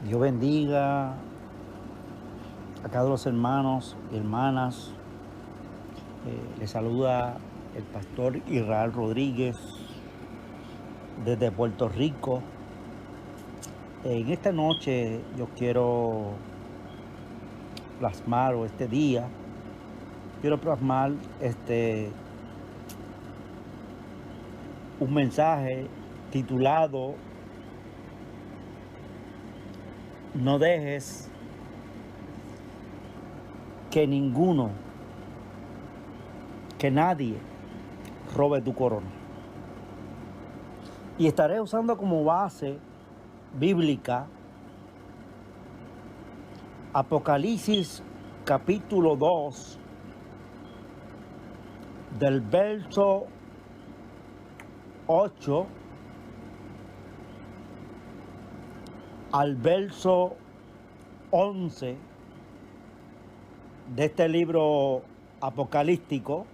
Dios bendiga a cada los hermanos y hermanas. Les saluda el pastor Israel Rodríguez desde Puerto Rico. En esta noche yo quiero plasmar, o este día, quiero plasmar un mensaje titulado No dejes que nadie robe tu corona. Y estaré usando como base bíblica Apocalipsis capítulo 2 del verso 8 al verso 11 de este libro apocalíptico,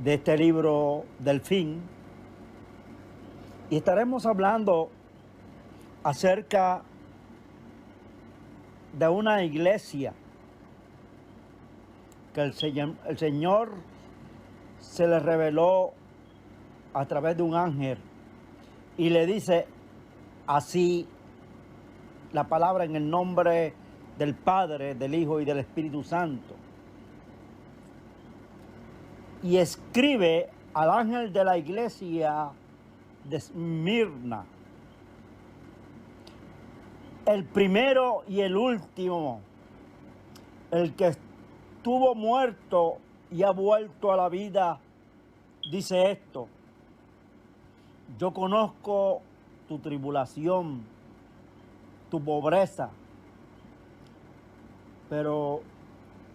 de este libro del fin, y estaremos hablando acerca de una iglesia que el Señor se le reveló a través de un ángel y le dice así la palabra en el nombre del Padre, del Hijo y del Espíritu Santo. Y escribe al ángel de la iglesia de Esmirna, el primero y el último, el que estuvo muerto y ha vuelto a la vida, dice esto: yo conozco tu tribulación, tu pobreza, pero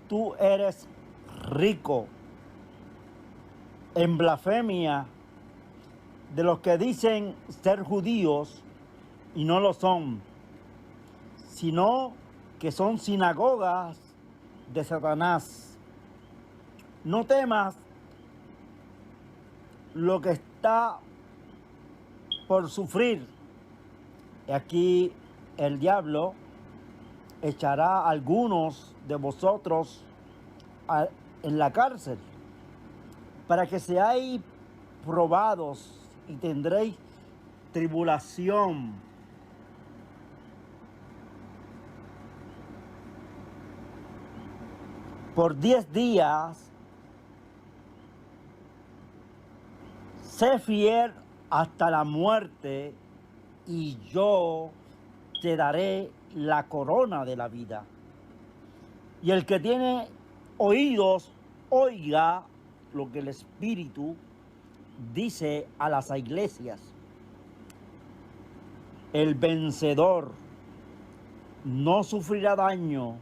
tú eres rico en blasfemia de los que dicen ser judíos y no lo son, sino que son sinagogas de Satanás. No temas lo que está por sufrir. Aquí el diablo echará a algunos de vosotros en la cárcel, para que seáis probados y tendréis tribulación. Por 10 días, sé fiel hasta la muerte, y yo te daré la corona de la vida. Y el que tiene oídos, oiga lo que el Espíritu dice a las iglesias. El vencedor no sufrirá daño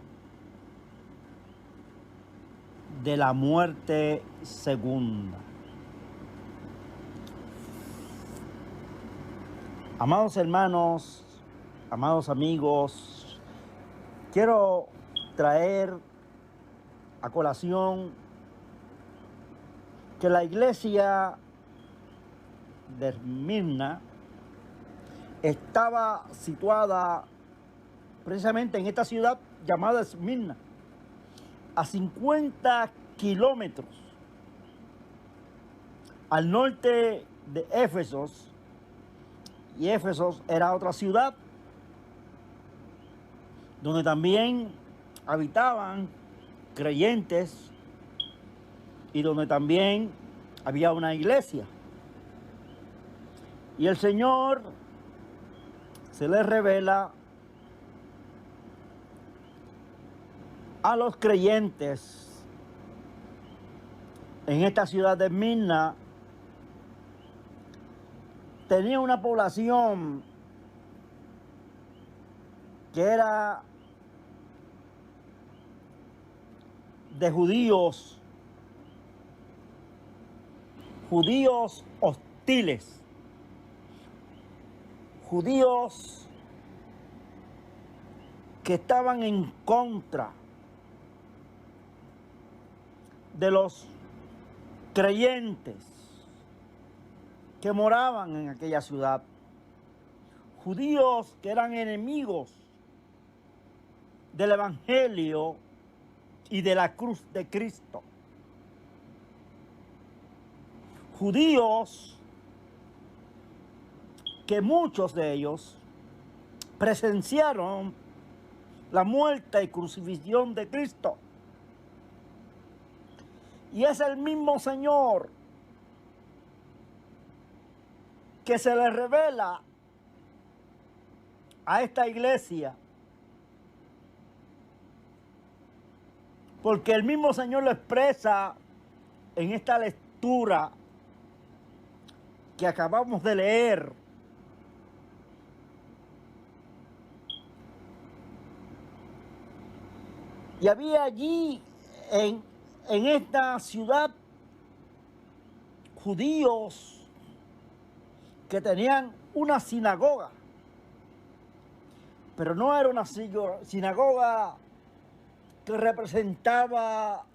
de la muerte segunda. Amados hermanos, amados amigos, quiero traer a colación que la iglesia de Esmirna estaba situada precisamente en esta ciudad llamada Esmirna, a 50 kilómetros al norte de Éfeso, y Éfeso era otra ciudad donde también habitaban creyentes y donde también había una iglesia. Y el Señor se le revela a los creyentes en esta ciudad de Esmirna. Tenía una población que era de judíos hostiles, judíos que estaban en contra de los creyentes que moraban en aquella ciudad, judíos que eran enemigos del Evangelio y de la cruz de Cristo, judíos que muchos de ellos presenciaron la muerte y crucifixión de Cristo. Y es el mismo Señor que se le revela a esta iglesia, porque el mismo Señor lo expresa en esta lectura que acabamos de leer. Y había allí en esta ciudad judíos que tenían una sinagoga, pero no era una sinagoga que representaba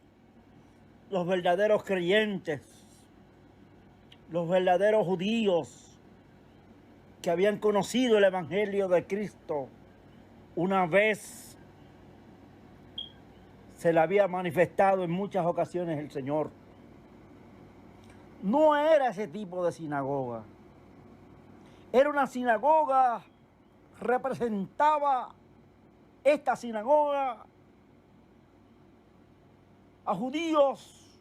los verdaderos creyentes, los verdaderos judíos que habían conocido el Evangelio de Cristo una vez se le había manifestado en muchas ocasiones el Señor. No era ese tipo de sinagoga. Era una sinagoga, representaba esta sinagoga a judíos,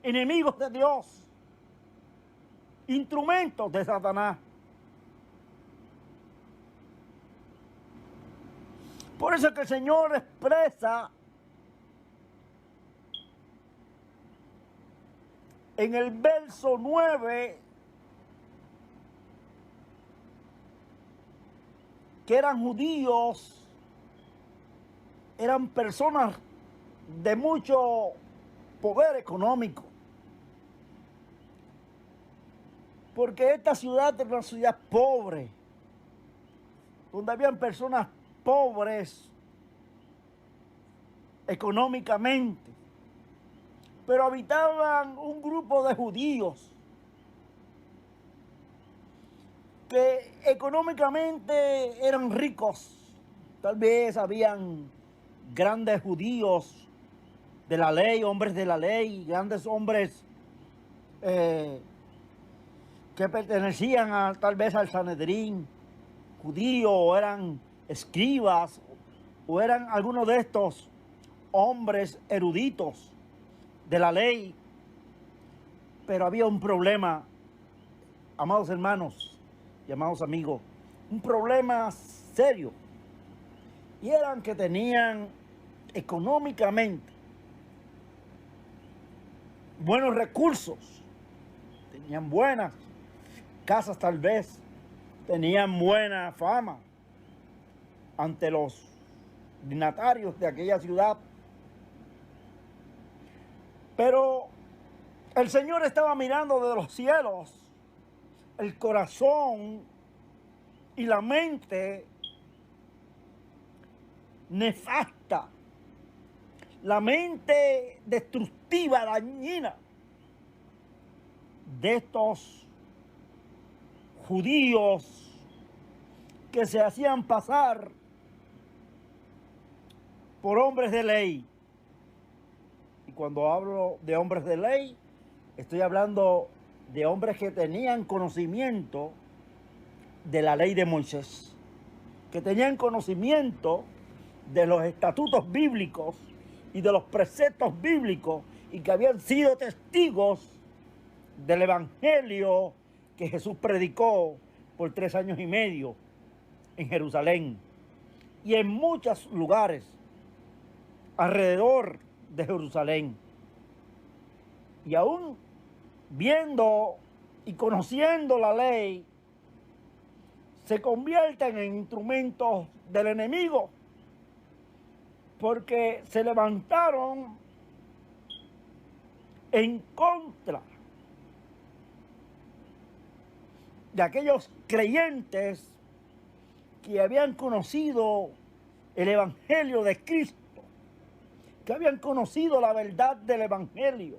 enemigos de Dios, instrumentos de Satanás. Por eso es que el Señor expresa en el verso 9 que eran judíos, eran personas de mucho poder económico. Porque esta ciudad era una ciudad pobre, donde habían personas pobres económicamente, pero habitaban un grupo de judíos que económicamente eran ricos. Tal vez habían grandes judíos de la ley, hombres de la ley, grandes hombres que pertenecían tal vez al Sanedrín judío, o eran escribas, o eran algunos de estos hombres eruditos de la ley. Pero había un problema, amados hermanos y amados amigos, un problema serio, y eran que tenían económicamente buenos recursos, tenían buenas casas, tal vez tenían buena fama ante los dignatarios de aquella ciudad. Pero el Señor estaba mirando de los cielos el corazón y la mente nefasta, la mente destructiva, dañina de estos judíos que se hacían pasar por hombres de ley. Y cuando hablo de hombres de ley, estoy hablando de hombres que tenían conocimiento de la ley de Moisés, que tenían conocimiento de los estatutos bíblicos y de los preceptos bíblicos, y que habían sido testigos del evangelio que Jesús predicó por 3 años y medio en Jerusalén y en muchos lugares alrededor de Jerusalén. Y aún viendo y conociendo la ley, se convierten en instrumentos del enemigo, porque se levantaron en contra de aquellos creyentes que habían conocido el Evangelio de Cristo, que habían conocido la verdad del Evangelio,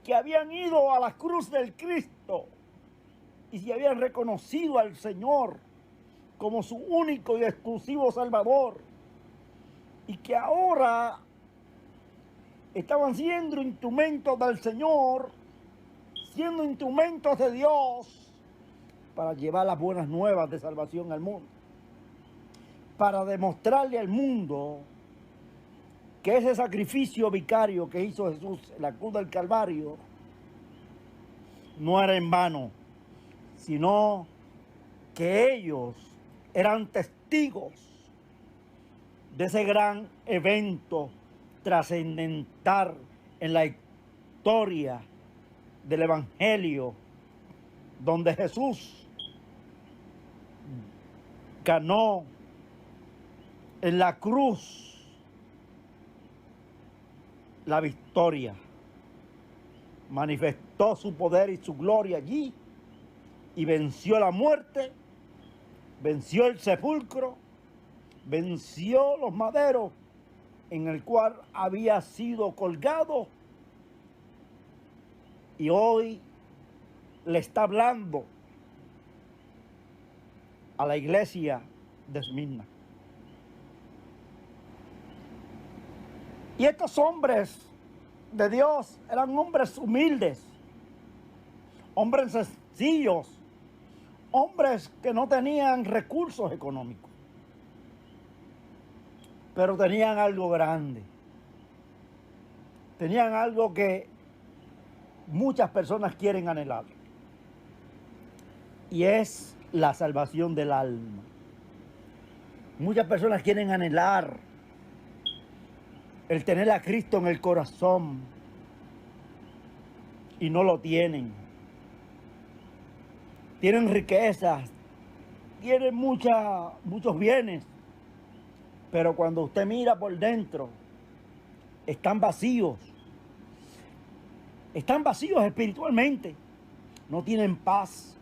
que habían ido a la cruz del Cristo y se habían reconocido al Señor como su único y exclusivo Salvador, y que ahora estaban siendo instrumentos del Señor, siendo instrumentos de Dios para llevar las buenas nuevas de salvación al mundo, para demostrarle al mundo que ese sacrificio vicario que hizo Jesús en la cruz del Calvario no era en vano, sino que ellos eran testigos de ese gran evento trascendental en la historia del Evangelio, donde Jesús ganó en la cruz la victoria, manifestó su poder y su gloria allí y venció la muerte, venció el sepulcro, venció los maderos en el cual había sido colgado, y hoy le está hablando a la iglesia de Esmirna. Y estos hombres de Dios eran hombres humildes, hombres sencillos, hombres que no tenían recursos económicos, pero tenían algo grande. Tenían algo que muchas personas quieren anhelar, y es la salvación del alma. Muchas personas quieren anhelar el tener a Cristo en el corazón y no lo tienen. Tienen riquezas, tienen muchos bienes, pero cuando usted mira por dentro, están vacíos. Están vacíos espiritualmente. No tienen paz,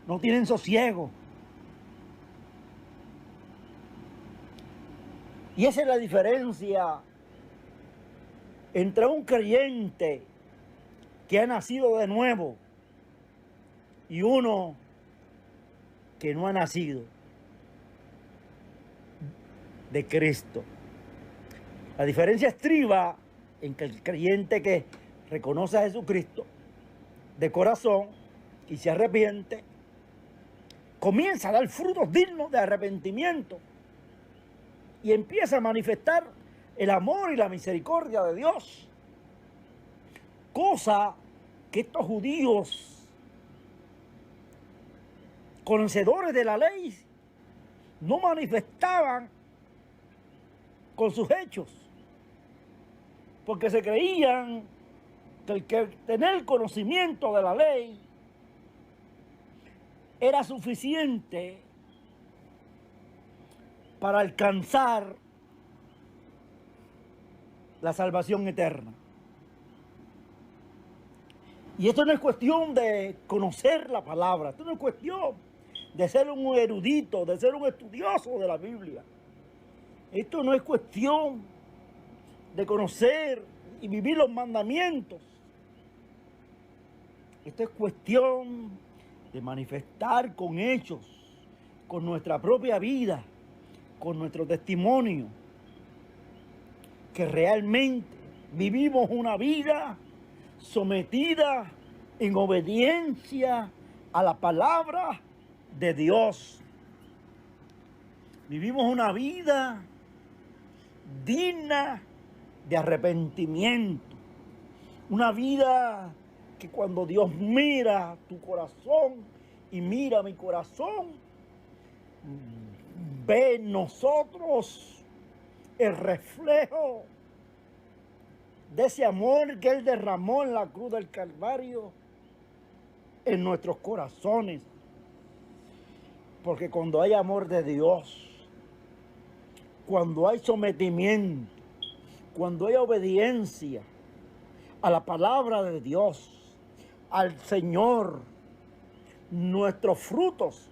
no tienen sosiego. Y esa es la diferencia entre un creyente que ha nacido de nuevo y uno que no ha nacido de Cristo. La diferencia estriba en que el creyente que reconoce a Jesucristo de corazón y se arrepiente, comienza a dar frutos dignos de arrepentimiento y empieza a manifestar el amor y la misericordia de Dios, cosa que estos judíos conocedores de la ley no manifestaban con sus hechos, porque se creían que el que tener conocimiento de la ley era suficiente para alcanzar la salvación eterna. Y esto no es cuestión de conocer la palabra, esto no es cuestión de ser un erudito, de ser un estudioso de la Biblia. Esto no es cuestión de conocer y vivir los mandamientos. Esto es cuestión de manifestar con hechos, con nuestra propia vida, con nuestro testimonio, que realmente vivimos una vida sometida en obediencia a la palabra de Dios. Vivimos una vida digna de arrepentimiento, una vida que cuando Dios mira tu corazón y mira mi corazón, ve en nosotros el reflejo de ese amor que Él derramó en la cruz del Calvario en nuestros corazones. Porque cuando hay amor de Dios, cuando hay sometimiento, cuando hay obediencia a la palabra de Dios, al Señor, nuestros frutos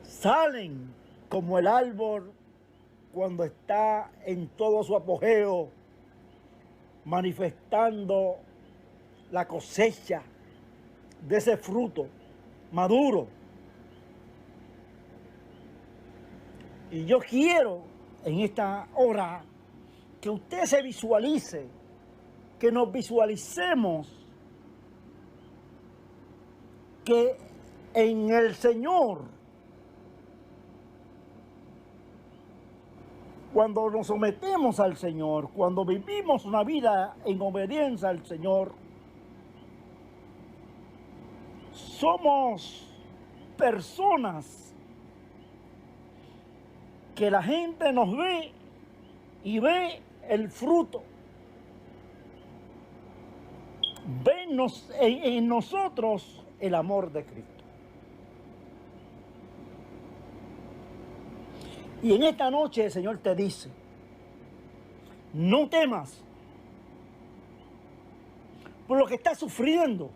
salen como el árbol cuando está en todo su apogeo, manifestando la cosecha de ese fruto maduro. Y yo quiero en esta hora que usted se visualice, que nos visualicemos que en el Señor, cuando nos sometemos al Señor, cuando vivimos una vida en obediencia al Señor, somos personas que la gente nos ve y ve el fruto. Ven en nosotros el amor de Cristo. Y en esta noche el Señor te dice, no temas por lo que estás sufriendo.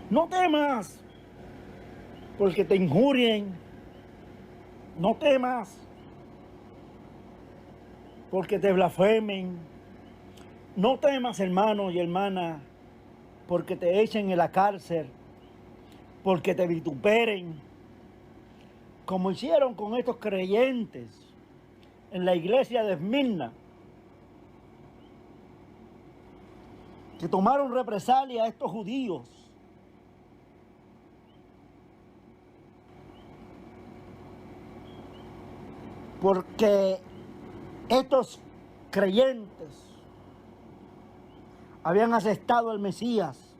No temas porque te injurien. No temas porque te blasfemen. No temas, hermano y hermana, porque te echen en la cárcel, porque te vituperen, como hicieron con estos creyentes en la iglesia de Esmirna, que tomaron represalia a estos judíos. Porque estos creyentes habían aceptado al Mesías,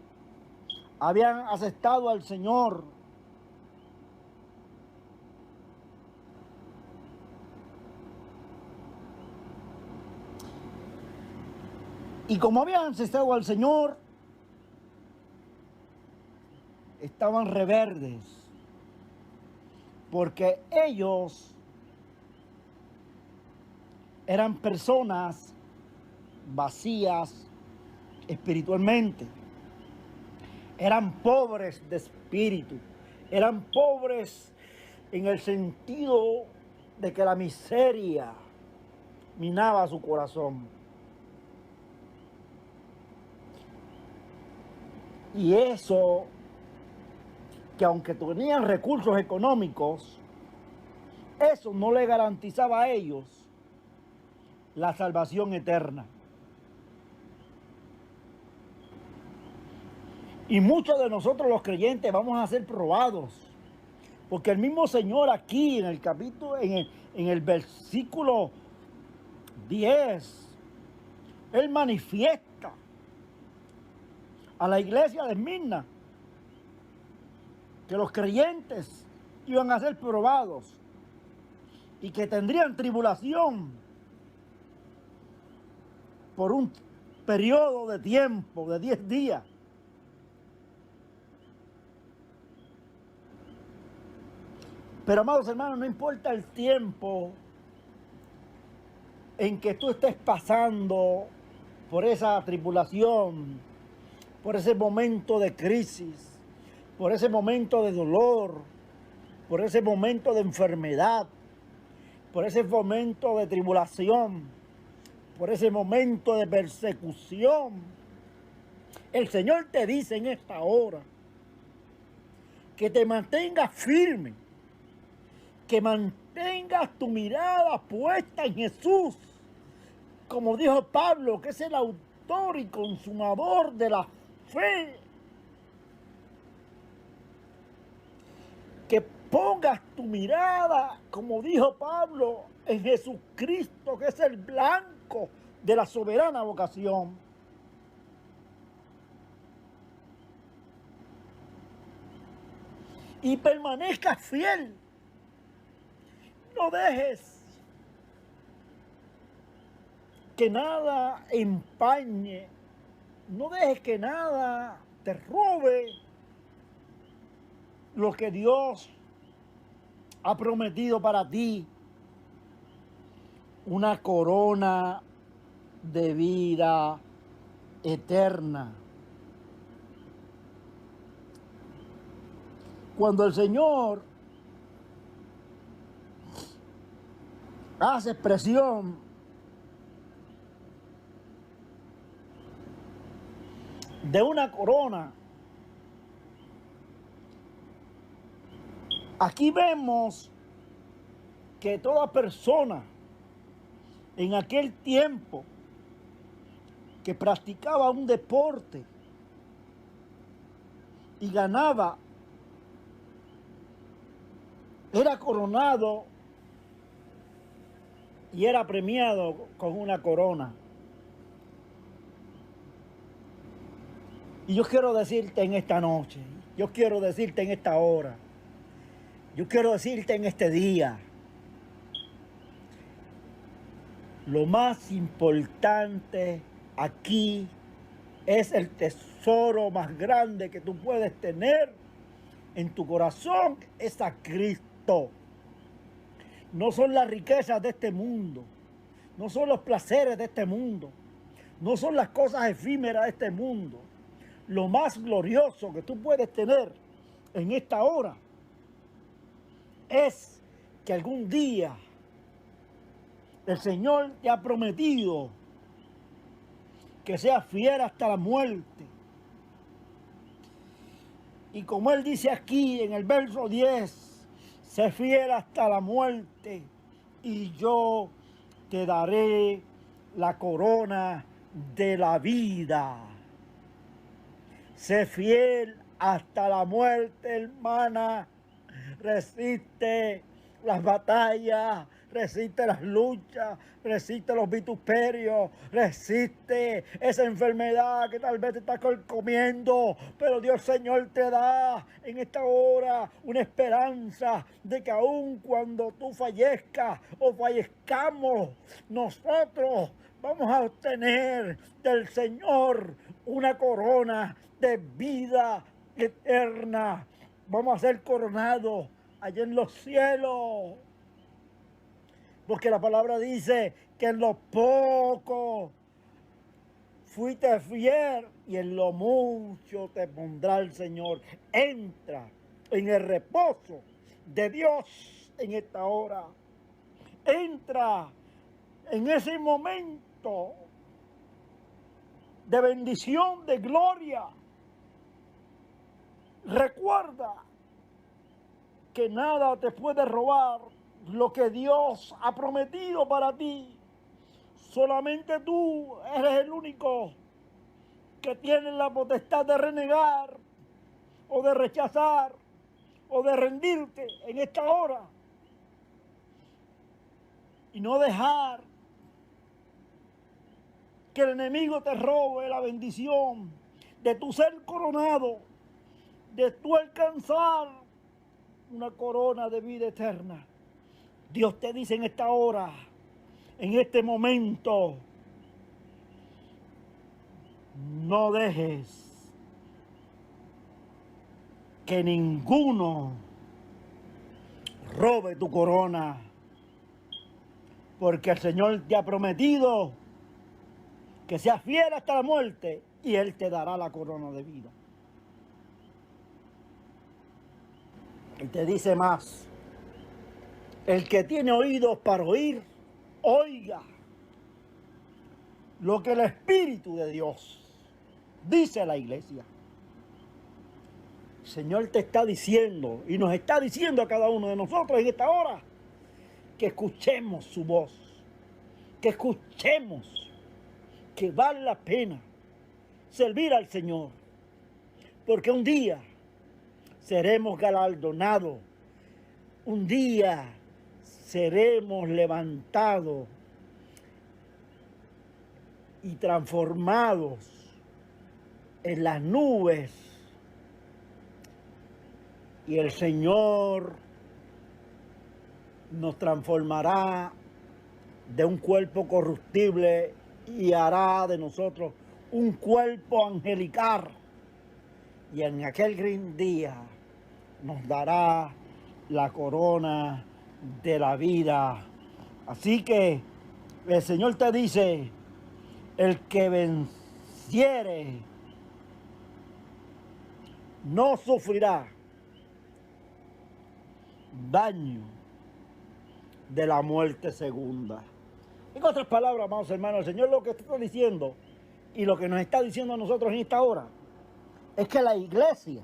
habían aceptado al Señor. Y como habían aceptado al Señor, estaban reverdes, porque ellos eran personas vacías espiritualmente, eran pobres de espíritu, eran pobres en el sentido de que la miseria minaba su corazón. Y eso, que aunque tenían recursos económicos, eso no le garantizaba a ellos la salvación eterna. Y muchos de nosotros los creyentes vamos a ser probados, porque el mismo Señor aquí en el capítulo, en el versículo 10, Él manifiesta a la iglesia de Esmirna que los creyentes iban a ser probados y que tendrían tribulación por un periodo de tiempo de 10 días. Pero, amados hermanos, no importa el tiempo en que tú estés pasando por esa tribulación, por ese momento de crisis, por ese momento de dolor, por ese momento de enfermedad, por ese momento de tribulación, por ese momento de persecución. El Señor te dice en esta hora que te mantengas firme, que mantengas tu mirada puesta en Jesús, como dijo Pablo, que es el autor y consumador de la fe. Que pongas tu mirada, como dijo Pablo, en Jesucristo, que es el blanco de la soberana vocación. Y permanezcas fiel. No dejes que nada empañe, no dejes que nada te robe lo que Dios ha prometido para ti, una corona de vida eterna. Cuando el Señor hace expresión de una corona, aquí vemos que toda persona en aquel tiempo que practicaba un deporte y ganaba, era coronado y era premiado con una corona. Y yo quiero decirte en esta noche, yo quiero decirte en esta hora, yo quiero decirte en este día, lo más importante aquí es el tesoro más grande que tú puedes tener en tu corazón, es a Cristo. No son las riquezas de este mundo, no son los placeres de este mundo, no son las cosas efímeras de este mundo. Lo más glorioso que tú puedes tener en esta hora es que algún día el Señor te ha prometido que seas fiel hasta la muerte. Y como Él dice aquí en el verso 10, sé fiel hasta la muerte y yo te daré la corona de la vida. Sé fiel hasta la muerte, hermana. Resiste las batallas, resiste las luchas, resiste los vituperios, resiste esa enfermedad que tal vez te está comiendo, pero Dios Señor te da en esta hora una esperanza de que aun cuando tú fallezcas o fallezcamos, nosotros vamos a obtener del Señor una corona de vida eterna. Vamos a ser coronados allá en los cielos. Porque la palabra dice que en lo poco fuiste fiel y en lo mucho te pondrá el Señor. Entra en el reposo de Dios en esta hora. Entra en ese momento de bendición, de gloria. Recuerda que nada te puede robar lo que Dios ha prometido para ti. Solamente tú eres el único que tiene la potestad de renegar o de rechazar o de rendirte en esta hora y no dejar que el enemigo te robe la bendición de tu ser coronado, de tu alcanzar una corona de vida eterna. Dios te dice en esta hora, en este momento, no dejes que ninguno robe tu corona, porque el Señor te ha prometido que seas fiel hasta la muerte y Él te dará la corona de vida. Y te dice más, el que tiene oídos para oír, oiga lo que el Espíritu de Dios dice a la iglesia. El Señor te está diciendo y nos está diciendo a cada uno de nosotros en esta hora que escuchemos su voz, que escuchemos que vale la pena servir al Señor, porque un día seremos galardonados, un día seremos levantados y transformados en las nubes, y el Señor nos transformará de un cuerpo corruptible y hará de nosotros un cuerpo angelical, y en aquel gran día nos dará la corona de la vida. Así que el Señor te dice, El que venciere no sufrirá daño de la muerte segunda. En otras palabras, amados hermanos, el Señor lo que está diciendo y lo que nos está diciendo a nosotros en esta hora es que la iglesia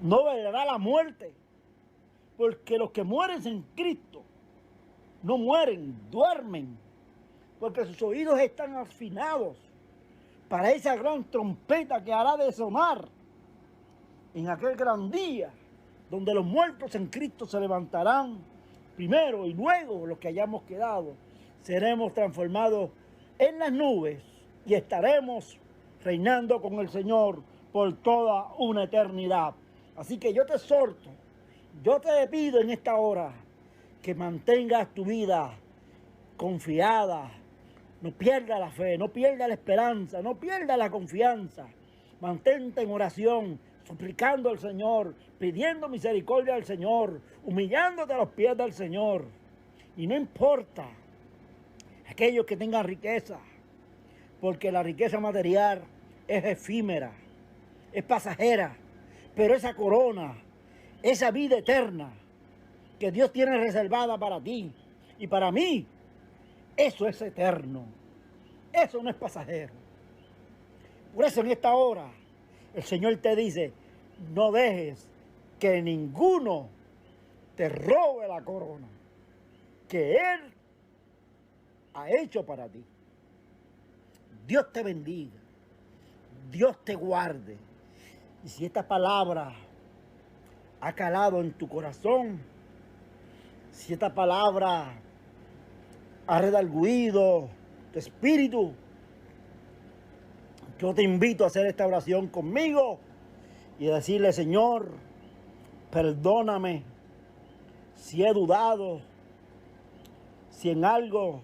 no verá la muerte, porque los que mueren en Cristo no mueren, duermen, porque sus oídos están afinados para esa gran trompeta que hará de sonar en aquel gran día, donde los muertos en Cristo se levantarán primero y luego los que hayamos quedado seremos transformados en las nubes y estaremos reinando con el Señor por toda una eternidad. Así que yo te exhorto, yo te pido en esta hora que mantengas tu vida confiada, no pierdas la fe, no pierdas la esperanza, no pierdas la confianza. Mantente en oración, suplicando al Señor, pidiendo misericordia al Señor, humillándote a los pies del Señor. Y no importa aquellos que tengan riqueza, porque la riqueza material es efímera, es pasajera, pero esa corona, esa vida eterna que Dios tiene reservada para ti y para mí, eso es eterno, eso no es pasajero. Por eso en esta hora el Señor te dice, no dejes que ninguno te robe la corona que Él ha hecho para ti. Dios te bendiga, Dios te guarde. Y si esta palabra ha calado en tu corazón, si esta palabra ha redarguido tu espíritu, yo te invito a hacer esta oración conmigo y decirle, Señor, perdóname si he dudado, si en algo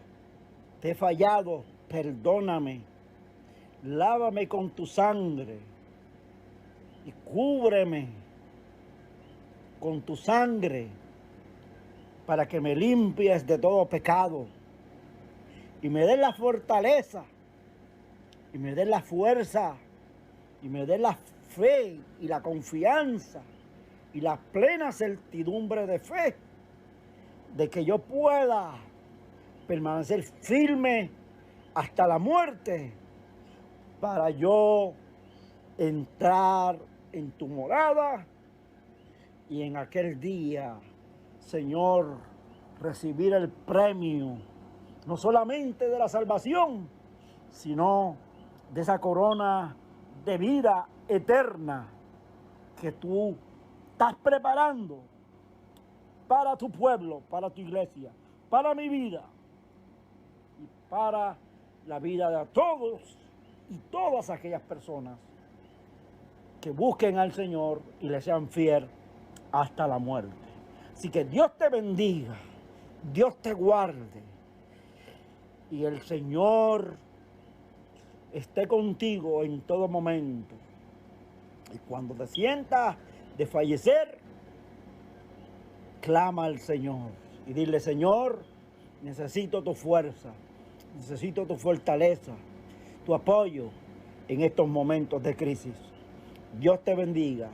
te he fallado, perdóname. Lávame con tu sangre y cúbreme con tu sangre para que me limpies de todo pecado y me des la fortaleza y me des la fuerza y me des la fe y la confianza y la plena certidumbre de fe de que yo pueda permanecer firme hasta la muerte para yo entrar en tu morada y en aquel día, Señor, recibir el premio, no solamente de la salvación, sino de esa corona de vida eterna que tú estás preparando para tu pueblo, para tu iglesia, para mi vida y para la vida de todos y todas aquellas personas que busquen al Señor y le sean fiel hasta la muerte. Así que Dios te bendiga, Dios te guarde y el Señor esté contigo en todo momento. Y cuando te sientas de fallecer, clama al Señor y dile, Señor, necesito tu fuerza, necesito tu fortaleza, tu apoyo en estos momentos de crisis. Dios te bendiga,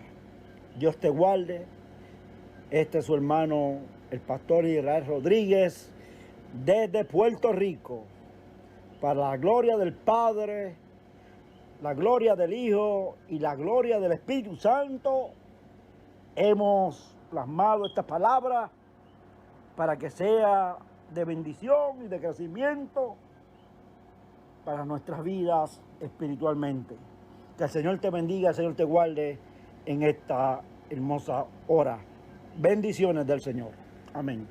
Dios te guarde. Este es su hermano, el pastor Israel Rodríguez, desde Puerto Rico, para la gloria del Padre, la gloria del Hijo y la gloria del Espíritu Santo. Hemos plasmado esta palabra para que sea de bendición y de crecimiento para nuestras vidas espiritualmente. Que el Señor te bendiga, el Señor te guarde en esta hermosa hora. Bendiciones del Señor. Amén.